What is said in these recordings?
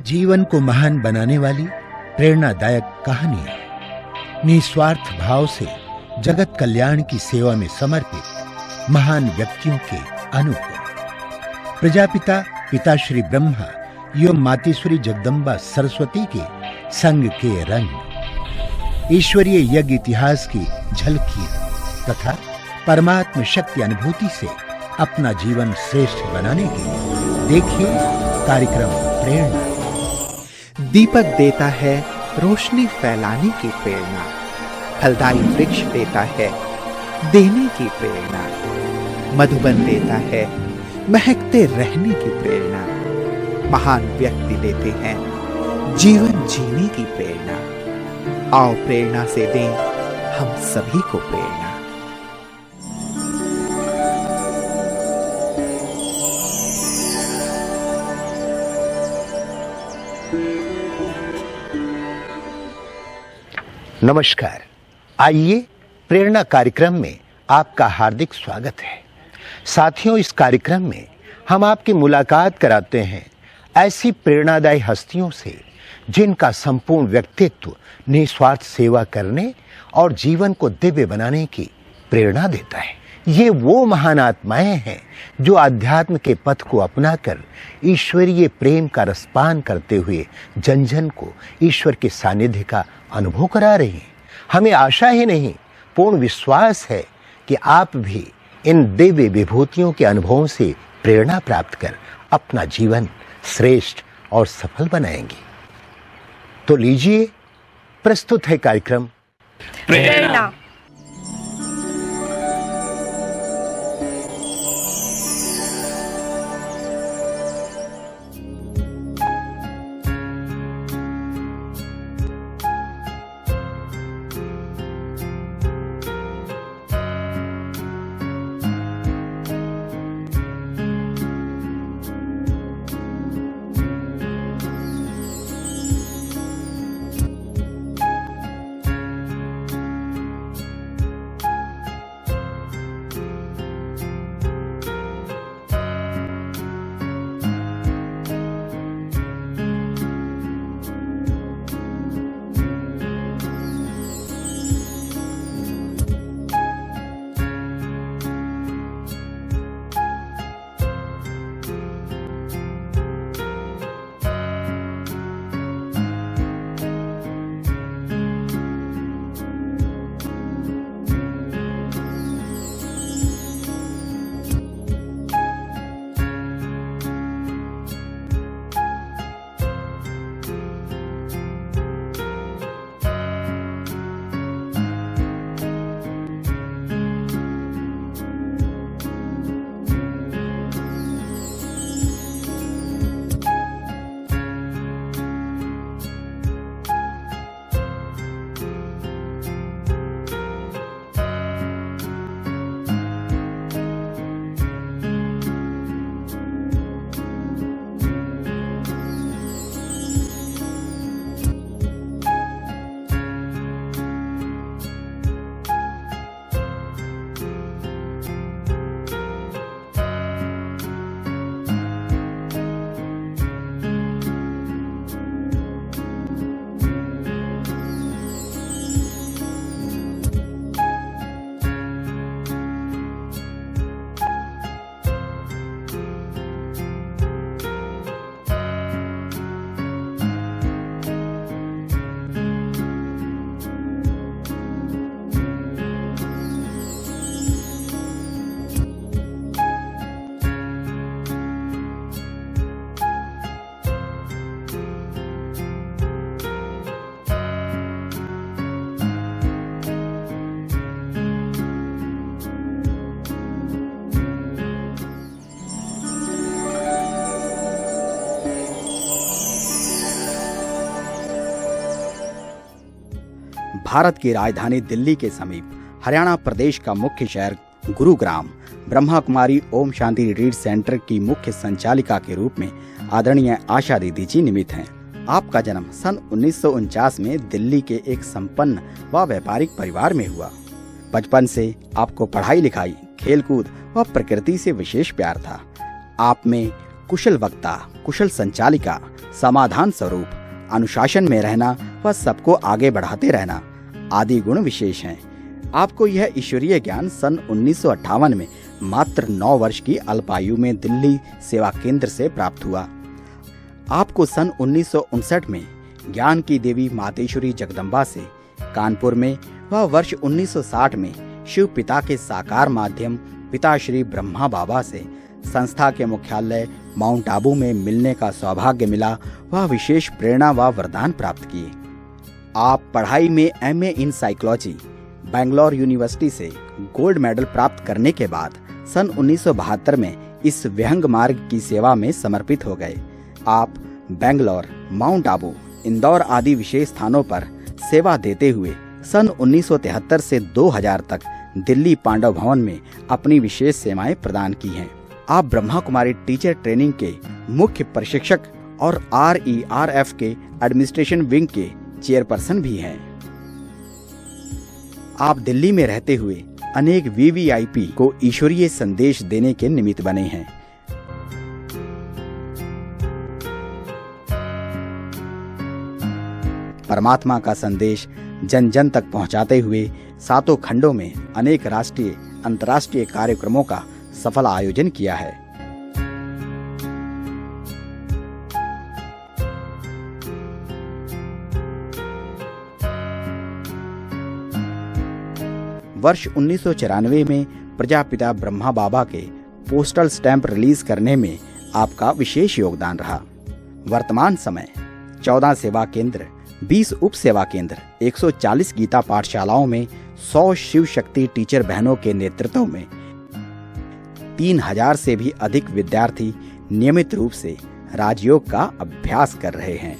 जीवन को महान बनाने वाली प्रेरणादायक कहानियां, निस्वार्थ भाव से जगत कल्याण की सेवा में समर्पित महान व्यक्तियों के अनुभव। प्रजापिता पिताश्री ब्रह्मा एवं मातेश्वरी जगदम्बा सरस्वती के संग के रंग, ईश्वरीय यज्ञ इतिहास की झलकियां तथा परमात्म शक्ति अनुभूति से अपना जीवन श्रेष्ठ बनाने के लिए देखिए कार्यक्रम प्रेरणा। दीपक देता है रोशनी फैलाने की प्रेरणा, फलदायी वृक्ष देता है देने की प्रेरणा, मधुबन देता है महकते रहने की प्रेरणा, महान व्यक्ति देते हैं जीवन जीने की प्रेरणा। आओ प्रेरणा से दें हम सभी को प्रेरणा। नमस्कार, आइए प्रेरणा कार्यक्रम में आपका हार्दिक स्वागत है। साथियों, इस कार्यक्रम में हम आपकी मुलाकात कराते हैं ऐसी प्रेरणादायी हस्तियों से जिनका संपूर्ण व्यक्तित्व निस्वार्थ सेवा करने और जीवन को दिव्य बनाने की प्रेरणा देता है। ये वो महान आत्माएं हैं जो आध्यात्म के पथ को अपनाकर ईश्वरीय प्रेम का रसपान करते हुए जन जन को ईश्वर के सानिध्य का अनुभव करा रही हैं। हमें आशा ही नहीं, पूर्ण विश्वास है कि आप भी इन दिव्य विभूतियों के अनुभवों से प्रेरणा प्राप्त कर अपना जीवन श्रेष्ठ और सफल बनाएंगे। तो लीजिए, प्रस्तुत है कार्यक्रम प्रेरणा। भारत की राजधानी दिल्ली के समीप हरियाणा प्रदेश का मुख्य शहर गुरुग्राम ब्रह्मा कुमारी ओम शांति रिट्रीट सेंटर की मुख्य संचालिका के रूप में आदरणीय आशा दीदी जी निमित्त हैं। आपका जन्म सन 1949 में दिल्ली के एक संपन्न व व्यापारिक परिवार में हुआ। बचपन से आपको पढ़ाई लिखाई, खेलकूद व प्रकृति से विशेष प्यार था। आप में कुशल वक्ता, कुशल संचालिका, समाधान स्वरूप, अनुशासन में रहना व सबको आगे बढ़ाते रहना आदि गुण विशेष हैं। आपको यह ईश्वरीय ज्ञान सन 1958 में मात्र 9 वर्ष की अल्पायु में दिल्ली सेवा केंद्र से प्राप्त हुआ। आपको सन 1959 में ज्ञान की देवी मातेश्वरी जगदम्बा से कानपुर में व वर्ष 1960 में शिव पिता के साकार माध्यम पिता श्री ब्रह्मा बाबा से संस्था के मुख्यालय माउंट आबू में मिलने का सौभाग्य मिला। वह विशेष प्रेरणा व वरदान प्राप्त किए। आप पढ़ाई में MA in psychology Bangalore university से गोल्ड मेडल प्राप्त करने के बाद सन 1972 में इस विहंग मार्ग की सेवा में समर्पित हो गए। आप बैंगलोर, माउंट आबू, इंदौर आदि विशेष स्थानों पर सेवा देते हुए सन 1973 से 2000 तक दिल्ली पांडव भवन में अपनी विशेष सेवाएं प्रदान की हैं। आप ब्रह्मा कुमारी टीचर ट्रेनिंग के मुख्य प्रशिक्षक और RERF के एडमिनिस्ट्रेशन विंग के चेयरपर्सन भी हैं। आप दिल्ली में रहते हुए अनेक VVIP को ईश्वरीय संदेश देने के निमित्त बने हैं। परमात्मा का संदेश जन जन तक पहुंचाते हुए 7 खंडों में अनेक राष्ट्रीय अंतर्राष्ट्रीय कार्यक्रमों का सफल आयोजन किया है। वर्ष 1994 में प्रजापिता ब्रह्मा बाबा के पोस्टल स्टैंप रिलीज करने में आपका विशेष योगदान रहा। वर्तमान समय 14 सेवा केंद्र, 20 उप सेवा केंद्र, 140 गीता पाठशालाओं में 100 शिव शक्ति टीचर बहनों के नेतृत्व में 3000 से भी अधिक विद्यार्थी नियमित रूप से राजयोग का अभ्यास कर रहे हैं।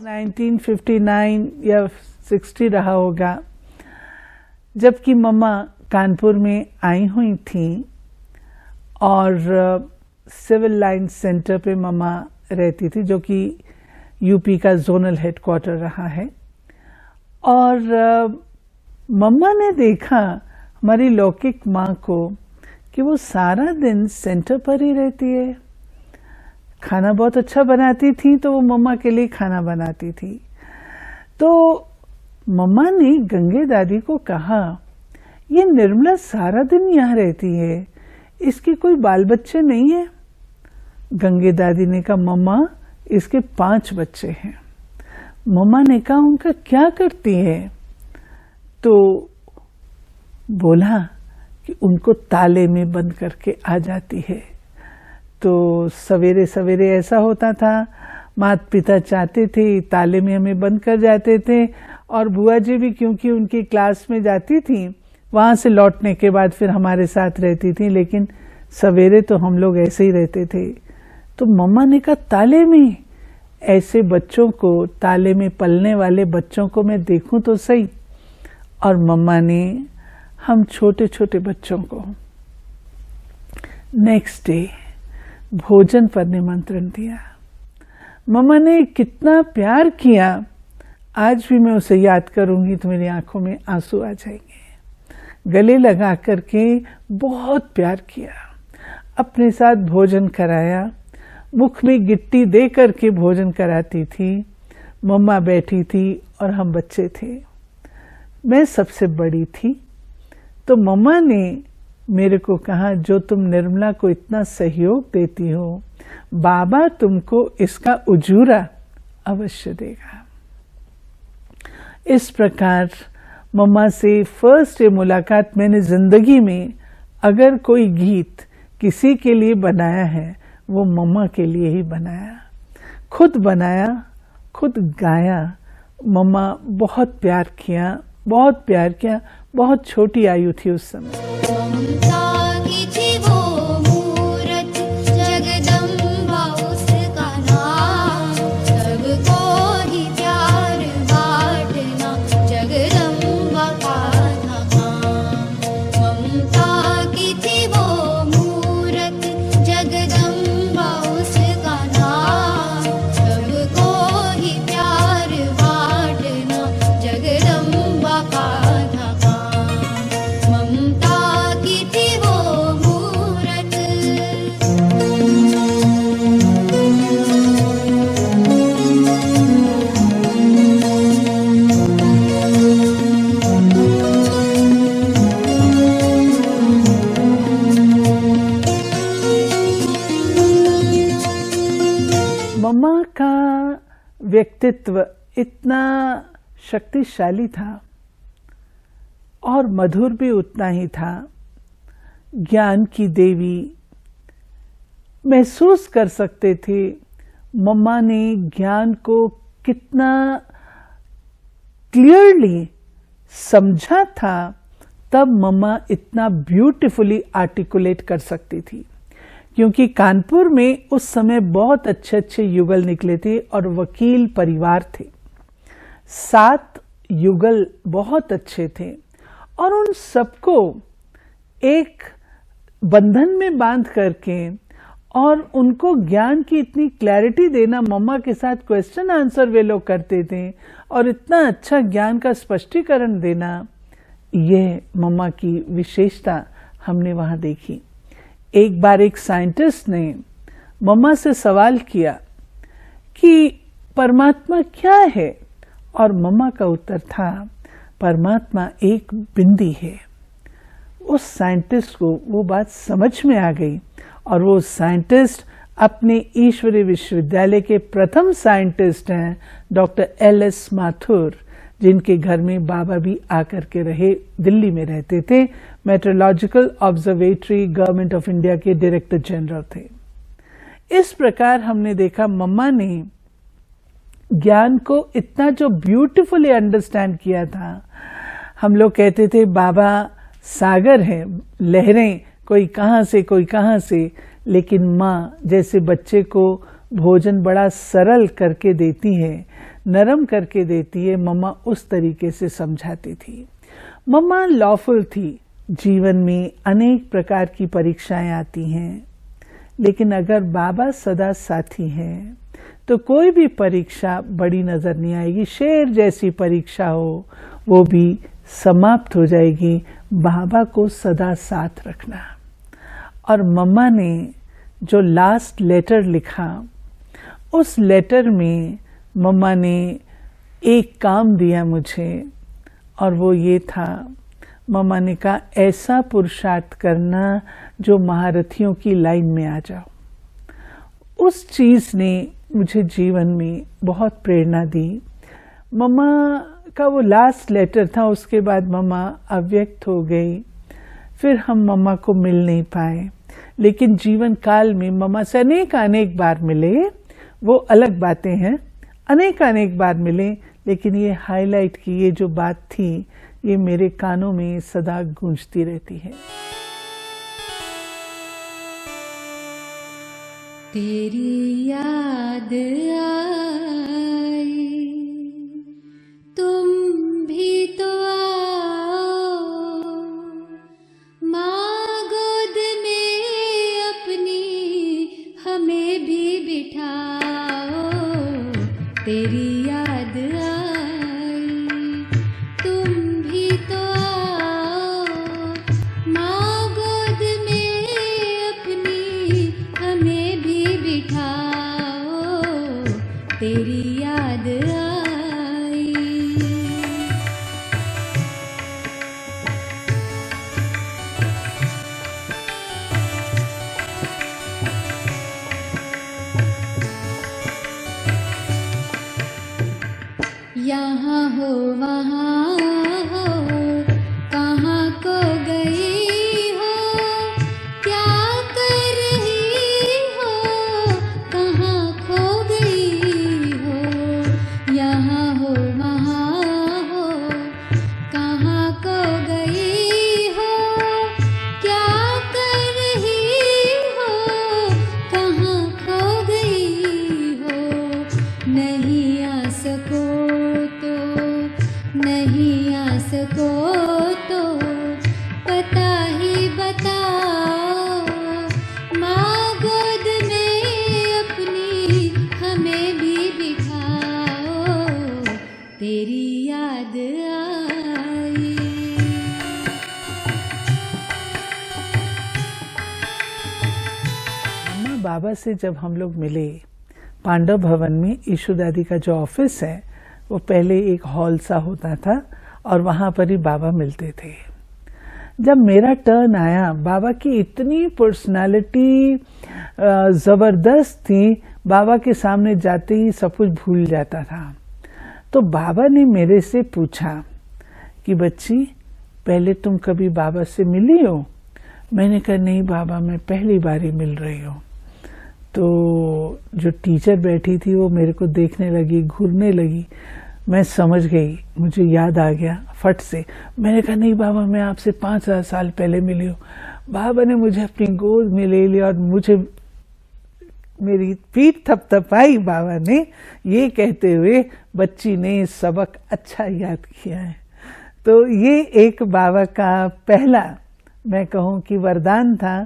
नाइनटीन 59 या 60 रहा होगा, जबकि मम्मा कानपुर में आई हुई थी और सिविल लाइन सेंटर पे मम्मा रहती थी, जो कि यूपी का जोनल हेडक्वार्टर रहा है। और मम्मा ने देखा हमारी लौकिक माँ को कि वो सारा दिन सेंटर पर ही रहती है। खाना बहुत अच्छा बनाती थी, तो वो मम्मा के लिए खाना बनाती थी। तो मम्मा ने गंगे दादी को कहा, ये निर्मला सारा दिन यहाँ रहती है, इसके कोई बाल बच्चे नहीं है? गंगे दादी ने कहा, मम्मा इसके 5 बच्चे हैं। मम्मा ने कहा, उनका क्या करती है? तो बोला कि उनको ताले में बंद करके आ जाती है। तो सवेरे सवेरे ऐसा होता था, माता पिता चाहते थे ताले में हमें बंद कर जाते थे, और बुआ जी भी क्योंकि उनकी क्लास में जाती थी, वहाँ से लौटने के बाद फिर हमारे साथ रहती थी, लेकिन सवेरे तो हम लोग ऐसे ही रहते थे। तो मम्मा ने कहा, ताले में? ऐसे बच्चों को, ताले में पलने वाले बच्चों को मैं देखूं तो सही। और मम्मा ने हम छोटे छोटे बच्चों को नेक्स्ट डे भोजन पर निमंत्रण दिया। मम्मा ने कितना प्यार किया, आज भी मैं उसे याद करूंगी तो मेरी आंखों में आंसू आ जाएंगे। गले लगा करके बहुत प्यार किया, अपने साथ भोजन कराया, मुख में गिट्टी दे करके भोजन कराती थी। मम्मा बैठी थी और हम बच्चे थे। मैं सबसे बड़ी थी, तो मम्मा ने मेरे को कहा, जो तुम निर्मला को इतना सहयोग देती हो, बाबा तुमको इसका उजूरा अवश्य देगा। इस प्रकार मम्मा से फर्स्ट डे मुलाकात मैंने जिंदगी में अगर कोई गीत किसी के लिए बनाया है, वो मम्मा के लिए ही बनाया। खुद बनाया, खुद गाया। मम्मा बहुत प्यार किया, बहुत प्यार किया। बहुत छोटी आयु थी उस समय। व्यक्तित्व इतना शक्तिशाली था और मधुर भी उतना ही था। ज्ञान की देवी, महसूस कर सकते थे मम्मा ने ज्ञान को कितना क्लियरली समझा था, तब मम्मा इतना ब्यूटीफुली आर्टिकुलेट कर सकती थी। क्योंकि कानपुर में उस समय बहुत अच्छे अच्छे युगल निकले थे और वकील परिवार थे। 7 युगल बहुत अच्छे थे और उन सबको एक बंधन में बांध करके और उनको ज्ञान की इतनी क्लैरिटी देना, मम्मा के साथ क्वेश्चन आंसर वे लोग करते थे और इतना अच्छा ज्ञान का स्पष्टीकरण देना, यह मम्मा की विशेषता हमने वहां देखी। एक बार एक साइंटिस्ट ने मम्मा से सवाल किया कि परमात्मा क्या है, और मम्मा का उत्तर था परमात्मा एक बिंदी है। उस साइंटिस्ट को वो बात समझ में आ गई और वो साइंटिस्ट अपने ईश्वरीय विश्वविद्यालय के प्रथम साइंटिस्ट हैं, डॉक्टर एल.एस. माथुर, जिनके घर में बाबा भी आकर के रहे, दिल्ली में रहते थे। Metrological observatory government of India के डायरेक्टर जनरल थे। इस प्रकार हमने देखा मम्मा ने ज्ञान को इतना जो ब्यूटीफुली अंडरस्टैंड किया था। हम लोग कहते थे बाबा सागर है, लहरें कोई कहाँ से कोई कहाँ से, लेकिन माँ जैसे बच्चे को भोजन बड़ा सरल करके देती है, नरम करके देती है, मम्मा उस तरीके से समझाती थी। मम्मा लॉफुल थी। जीवन में अनेक प्रकार की परीक्षाएं आती हैं, लेकिन अगर बाबा सदा साथी हैं तो कोई भी परीक्षा बड़ी नजर नहीं आएगी। शेर जैसी परीक्षा हो वो भी समाप्त हो जाएगी। बाबा को सदा साथ रखना। और मम्मा ने जो लास्ट लेटर लिखा, उस लेटर में मम्मा ने एक काम दिया मुझे, और वो ये था, मम्मा ने कहा ऐसा पुरुषार्थ करना जो महारथियों की लाइन में आ जाओ। उस चीज ने मुझे जीवन में बहुत प्रेरणा दी। मम्मा का वो लास्ट लेटर था, उसके बाद मम्मा अव्यक्त हो गई। फिर हम मम्मा को मिल नहीं पाए, लेकिन जीवन काल में मम्मा से अनेक बार मिले। वो अलग बातें हैं, अनेक बार मिले, लेकिन ये हाईलाइट की ये जो बात थी, ये मेरे कानों में सदा गूंजती रहती है। तेरी याद आई, तुम भी तो आओ, माँ गोद में अपनी हमें भी बिठाओ। तेरी याद आई, तुम भी तो आओ, माँ गोद में अपनी हमें भी बिठाओ। तेरी याद आई। यहाँ हो वहाँ हो, कहाँ को गई हो, क्या कर रही हो, कहाँ खो गई हो। यहाँ हो वहाँ हो, कहाँ को गई हो, क्या कर रही हो, कहाँ खो गई हो। नहीं आ सको तो, नहीं आ सको तो पता ही बताओ। माँ गोद में अपनी हमें भी बिठाओ। तेरी याद आई। मम्मा बाबा से जब हम लोग मिले पांडव भवन में, ईशु दादी का जो ऑफिस है वो पहले एक हॉल सा होता था और वहां पर ही बाबा मिलते थे। जब मेरा टर्न आया, बाबा की इतनी पर्सनालिटी जबरदस्त थी, बाबा के सामने जाते ही सब कुछ भूल जाता था। तो बाबा ने मेरे से पूछा कि बच्ची, पहले तुम कभी बाबा से मिली हो? मैंने कहा नहीं बाबा, मैं पहली बार ही मिल रही हूँ। तो जो टीचर बैठी थी वो मेरे को देखने लगी, घूरने लगी। मैं समझ गई, मुझे याद आ गया फट से। मैंने कहा नहीं बाबा, मैं आपसे 5,000 साल पहले मिली हूँ। बाबा ने मुझे अपनी गोद में ले लिया और मुझे मेरी पीठ थपथपाई बाबा ने, ये कहते हुए बच्ची ने सबक अच्छा याद किया है। तो ये एक बाबा का पहला मैं कहूँ कि वरदान था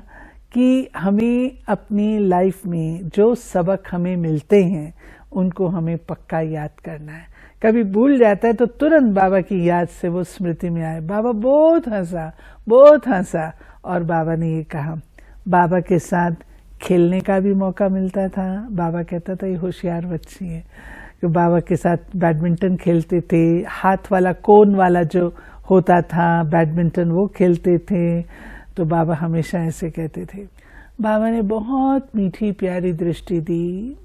कि हमें अपनी लाइफ में जो सबक हमें मिलते हैं उनको हमें पक्का याद करना है। कभी भूल जाता है तो तुरंत बाबा की याद से वो स्मृति में आए। बाबा बहुत हंसा और बाबा ने ये कहा, बाबा के साथ खेलने का भी मौका मिलता था। बाबा कहता था ये होशियार बच्ची है। तो बाबा के साथ बैडमिंटन खेलते थे, हाथ वाला कोन वाला जो होता था बैडमिंटन वो खेलते थे। तो बाबा हमेशा ऐसे कहते थे। बाबा ने बहुत मीठी प्यारी दृष्टि दी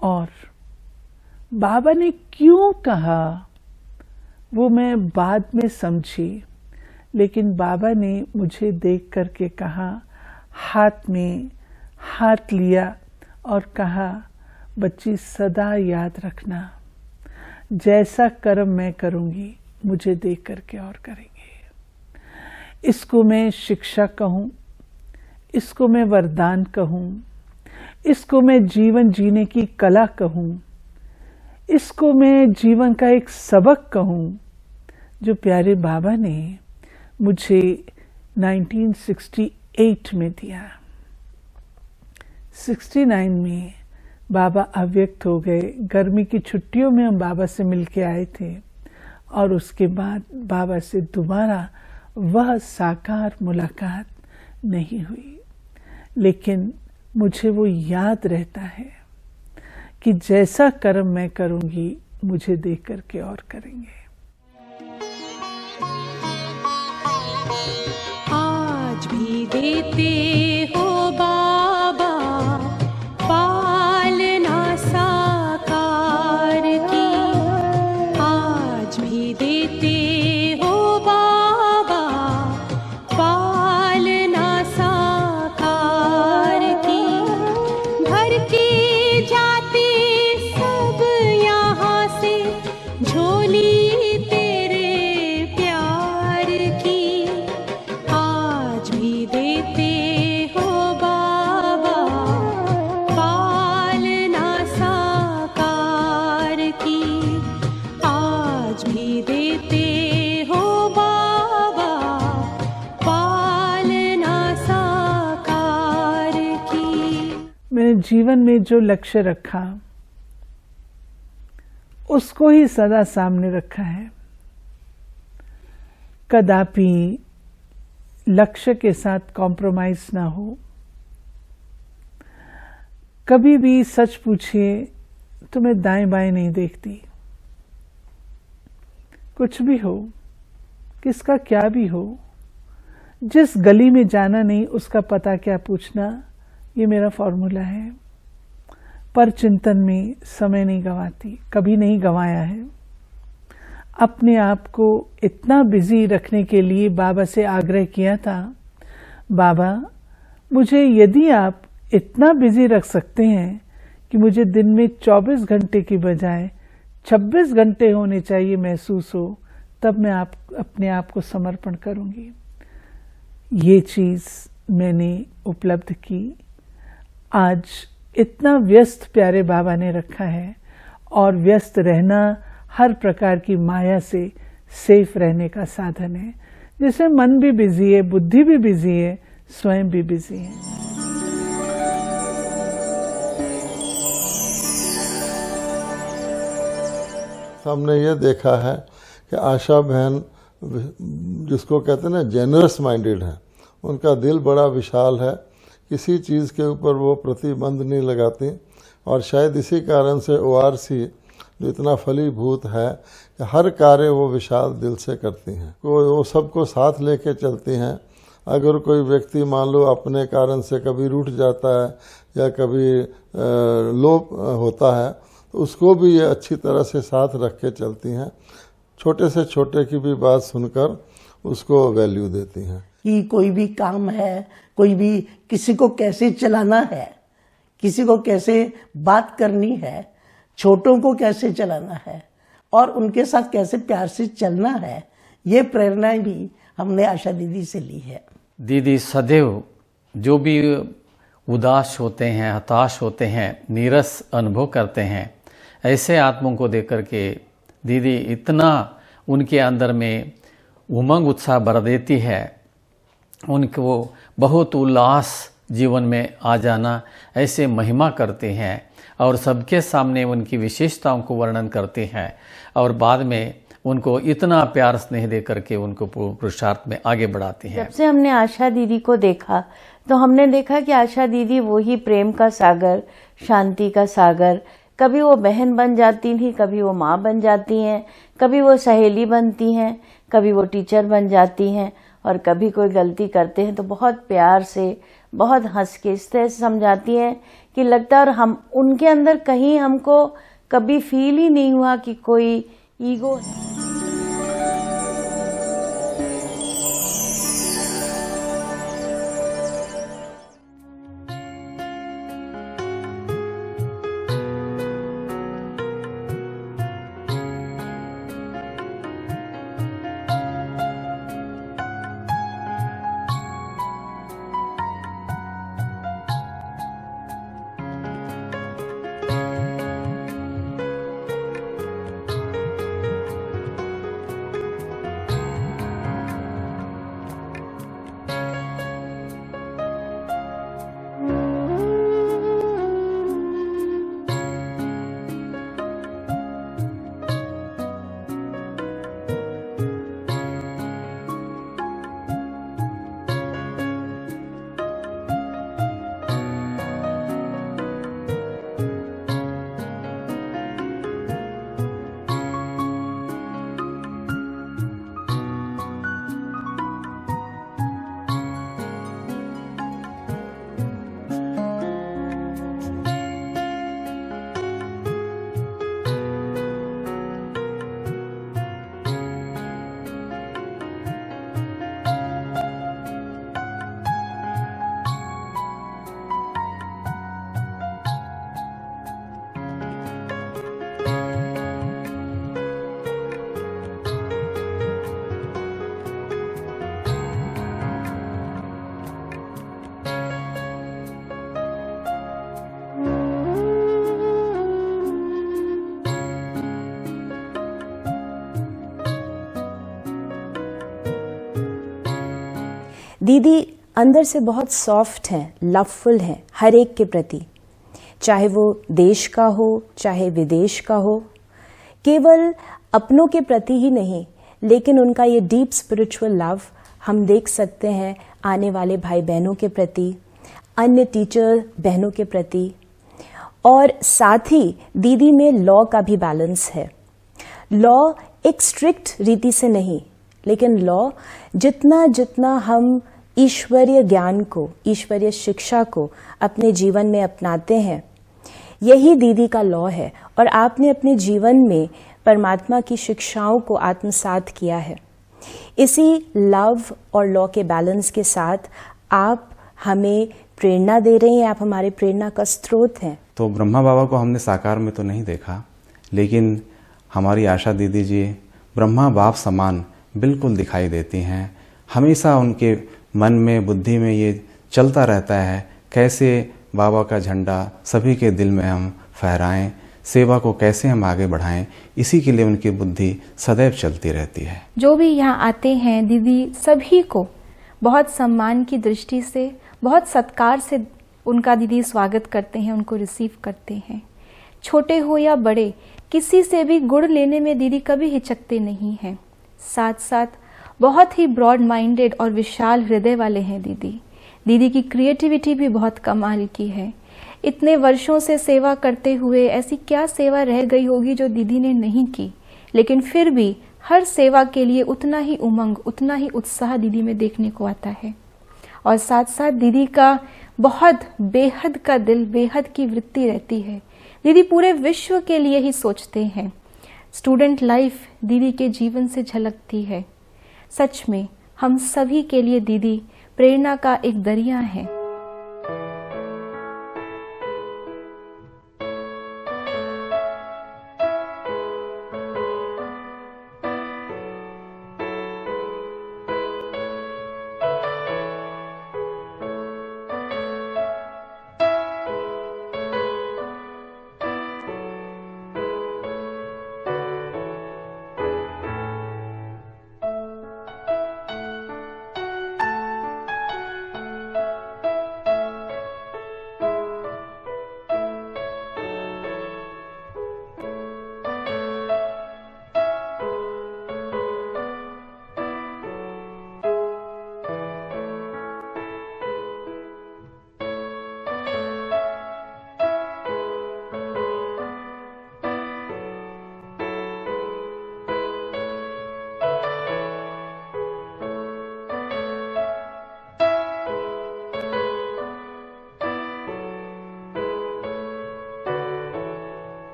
और बाबा ने क्यों कहा वो मैं बाद में समझी, लेकिन बाबा ने मुझे देख करके कहा, हाथ में हाथ लिया और कहा, बच्ची सदा याद रखना, जैसा कर्म मैं करूंगी मुझे देख करके और करेंगे। इसको मैं शिक्षा कहूं, इसको मैं वरदान कहूं, इसको मैं जीवन जीने की कला कहूं, इसको मैं जीवन का एक सबक कहूं जो प्यारे बाबा ने मुझे 1968 में दिया। 69 में बाबा अव्यक्त हो गए। गर्मी की छुट्टियों में हम बाबा से मिलके आए थे और उसके बाद बाबा से दोबारा वह साकार मुलाकात नहीं हुई, लेकिन मुझे वो याद रहता है कि जैसा कर्म मैं करूंगी मुझे देख करके और करेंगे। आज भी देते हो बाबा पालना साकार की, आज भी देते हो बाबा पालना साकार की। भर के जाते सब यहाँ से झोली तेरे प्यार की, आज भी देते हो बाबा पालना साकार की, आज भी देते हो बाबा पालना साकार की। मैंने जीवन में जो लक्ष्य रखा उसको ही सदा सामने रखा है। कदापि लक्ष्य के साथ कॉम्प्रोमाइज ना हो। कभी भी सच पूछिए तो मैं दाएं बाएं नहीं देखती। कुछ भी हो, किसका क्या भी हो, जिस गली में जाना नहीं उसका पता क्या पूछना, ये मेरा फॉर्मूला है। पर चिंतन में समय नहीं गंवाती, कभी नहीं गंवाया है। अपने आप को इतना बिजी रखने के लिए बाबा से आग्रह किया था, बाबा मुझे यदि आप इतना बिजी रख सकते हैं कि मुझे दिन में 24 घंटे की बजाय 26 घंटे होने चाहिए महसूस हो, तब मैं अपने आप को समर्पण करूंगी। ये चीज मैंने उपलब्ध की। आज इतना व्यस्त प्यारे बाबा ने रखा है और व्यस्त रहना हर प्रकार की माया से सेफ रहने का साधन है। जैसे मन भी बिजी है, बुद्धि भी बिजी है, स्वयं भी बिजी है। हमने ये देखा है कि आशा बहन, जिसको कहते हैं ना जेनरस माइंडेड है, उनका दिल बड़ा विशाल है। किसी चीज़ के ऊपर वो प्रतिबंध नहीं लगाती और शायद इसी कारण से ORC जो इतना फलीभूत है कि हर कार्य वो विशाल दिल से करती हैं। वो सबको साथ लेके चलती हैं। अगर कोई व्यक्ति मान लो अपने कारण से कभी रूठ जाता है या कभी लो होता है तो उसको भी ये अच्छी तरह से साथ रख के चलती हैं। छोटे से छोटे की भी बात सुनकर उसको वैल्यू देती हैं कि कोई भी काम है, कोई भी किसी को कैसे चलाना है, किसी को कैसे बात करनी है, छोटों को कैसे चलाना है और उनके साथ कैसे प्यार से चलना है, ये प्रेरणाएं भी हमने आशा दीदी से ली है। दीदी सदैव जो भी उदास होते हैं, हताश होते हैं, नीरस अनुभव करते हैं, ऐसे आत्मों को देख कर के दीदी इतना उनके अंदर में उमंग उत्साह भर देती है, उनको बहुत उल्लास जीवन में आ जाना, ऐसे महिमा करते हैं और सबके सामने उनकी विशेषताओं को वर्णन करते हैं और बाद में उनको इतना प्यार स्नेह दे करके उनको पुरुषार्थ में आगे बढ़ाती हैं। जब से हमने आशा दीदी को देखा तो हमने देखा कि आशा दीदी वही प्रेम का सागर, शांति का सागर, कभी वो बहन बन जाती थी, कभी वो माँ बन जाती हैं, कभी वो सहेली बनती हैं, कभी वो टीचर बन जाती हैं और कभी कोई गलती करते हैं तो बहुत प्यार से, बहुत हंस के इस तरह से समझाती हैं कि लगता है और हम उनके अंदर कहीं हमको कभी फील ही नहीं हुआ कि कोई ईगो है। दीदी अंदर से बहुत सॉफ्ट हैं, लवफुल हैं हर एक के प्रति, चाहे वो देश का हो चाहे विदेश का हो। केवल अपनों के प्रति ही नहीं, लेकिन उनका ये डीप स्पिरिचुअल लव हम देख सकते हैं आने वाले भाई बहनों के प्रति, अन्य टीचर बहनों के प्रति, और साथ ही दीदी में लॉ का भी बैलेंस है। लॉ एक स्ट्रिक्ट रीति से नहीं, लेकिन लॉ जितना जितना हम ईश्वरीय ज्ञान को, ईश्वरीय शिक्षा को अपने जीवन में अपनाते हैं, यही दीदी का लॉ है। और आपने अपने जीवन में परमात्मा की शिक्षाओं को आत्मसात किया है। इसी लव और लॉ के बैलेंस के साथ आप हमें प्रेरणा दे रही हैं, आप हमारे प्रेरणा का स्रोत हैं। तो ब्रह्मा बाबा को हमने साकार में तो नहीं देखा, लेकिन हमारी आशा दीदी जी ब्रह्मा बाप समान बिल्कुल दिखाई देती हैं। हमेशा उनके मन में, बुद्धि में ये चलता रहता है कैसे बाबा का झंडा सभी के दिल में हम फहराएं, सेवा को कैसे हम आगे बढ़ाएं, इसी के लिए उनकी बुद्धि सदैव चलती रहती है। जो भी यहाँ आते हैं दीदी सभी को बहुत सम्मान की दृष्टि से, बहुत सत्कार से उनका दीदी स्वागत करते हैं, उनको रिसीव करते हैं। छोटे हो या बड़े, किसी से भी गुण लेने में दीदी कभी हिचकते नहीं हैं। साथ साथ बहुत ही ब्रॉड माइंडेड और विशाल हृदय वाले हैं दीदी। दीदी की क्रिएटिविटी भी बहुत कमाल की है। इतने वर्षों से सेवा करते हुए ऐसी क्या सेवा रह गई होगी जो दीदी ने नहीं की, लेकिन फिर भी हर सेवा के लिए उतना ही उमंग, उतना ही उत्साह दीदी में देखने को आता है। और साथ साथ दीदी का बहुत बेहद का दिल, बेहद की वृत्ति रहती है। दीदी पूरे विश्व के लिए ही सोचते हैं। स्टूडेंट लाइफ दीदी के जीवन से झलकती है। सच में हम सभी के लिए दीदी प्रेरणा का एक दरिया है।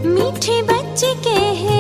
मीठे बच्चे के हैं